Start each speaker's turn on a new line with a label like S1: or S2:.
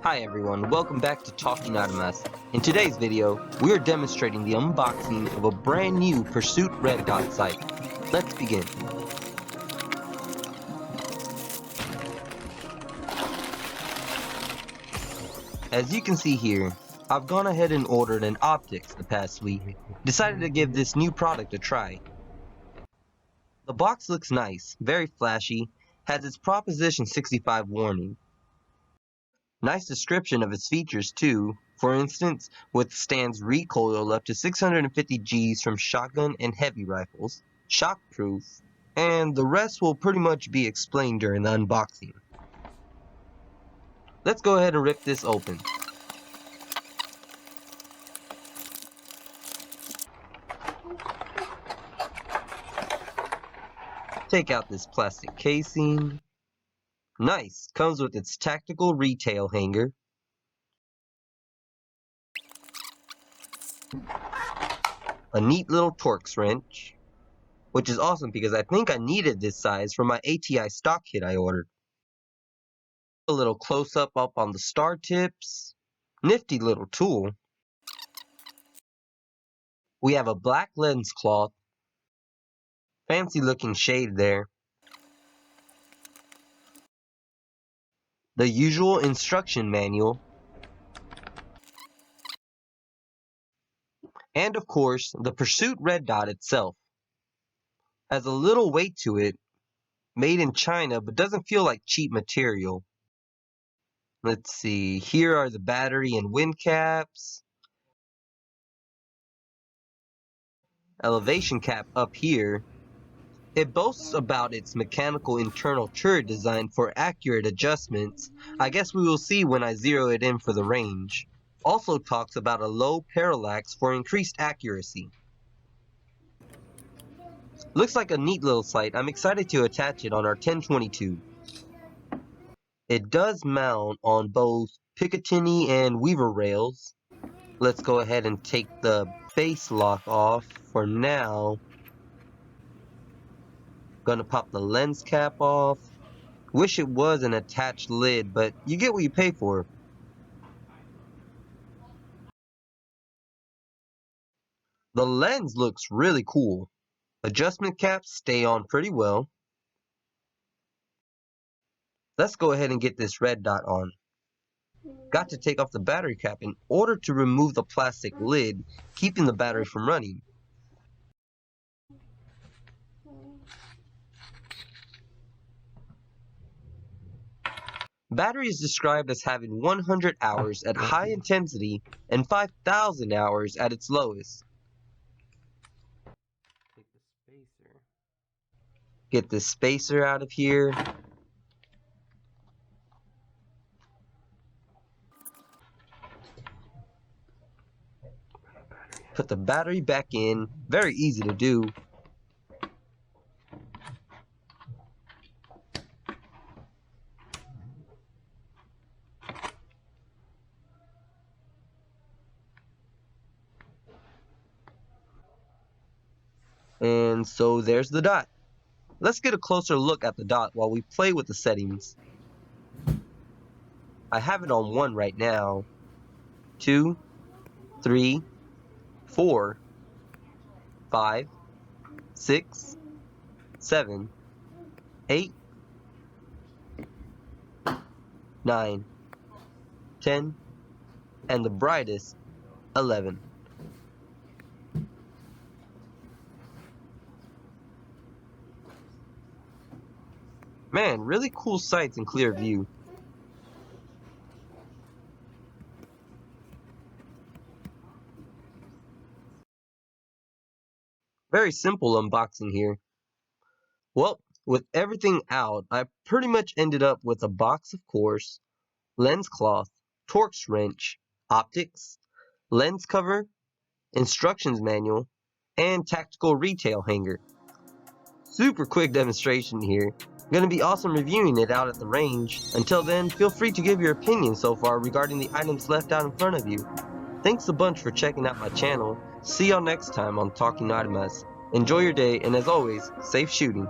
S1: Hi everyone, welcome back to TalkingArmas. In today's video, we are demonstrating the unboxing of a brand new Pursuit Red Dot sight. Let's begin. As you can see here, I've gone ahead and ordered an optics the past week. Decided to give this new product a try. The box looks nice, very flashy, has its Proposition 65 warning. Nice description of its features too. For instance, withstands recoil up to 650 Gs from shotgun and heavy rifles, shockproof, and the rest will pretty much be explained during the unboxing. Let's go ahead and rip this open. Take out this plastic casing. Nice, comes with its tactical retail hanger. A neat little Torx wrench, which is awesome because I think I needed this size for my ATI stock kit I ordered. A little close-up on the star tips. Nifty little tool. We have a black lens cloth. Fancy looking shade there. The usual instruction manual. And of course, the Pursuit Red Dot itself. Has a little weight to it. Made in China, but doesn't feel like cheap material. Let's see, here are the battery and wind caps. Elevation cap up here. It boasts about its mechanical internal turret design for accurate adjustments. I guess we will see when I zero it in for the range. Also talks about a low parallax for increased accuracy. Looks like a neat little sight. I'm excited to attach it on our 1022. It does mount on both Picatinny and Weaver rails. Let's go ahead and take the base lock off for now. Gonna pop the lens cap off. Wish it was an attached lid, but you get what you pay for. The lens looks really cool. Adjustment caps stay on pretty well. Let's go ahead and get this red dot on. Got to take off the battery cap in order to remove the plastic lid, keeping the battery from running. Battery is described as having 100 hours at high intensity and 5,000 hours at its lowest. Take the spacer. Get this spacer out of here. Put the battery back in. Very easy to do. And so there's the dot. Let's get a closer look at the dot while we play with the settings. I have it on 1 right now. 2, 3, 4, 5, 6, 7, 8, 9, 10, and the brightest, 11. Man, really cool sights in clear view. Very simple unboxing here. Well, with everything out, I pretty much ended up with a box of course, lens cloth, Torx wrench, optics, lens cover, instructions manual, and tactical retail hanger. Super quick demonstration here. Gonna be awesome reviewing it out at the range. Until then, feel free to give your opinion so far regarding the items left out in front of you. Thanks a bunch for checking out my channel. See y'all next time on TalkingArmas. Enjoy your day, and as always, safe shooting.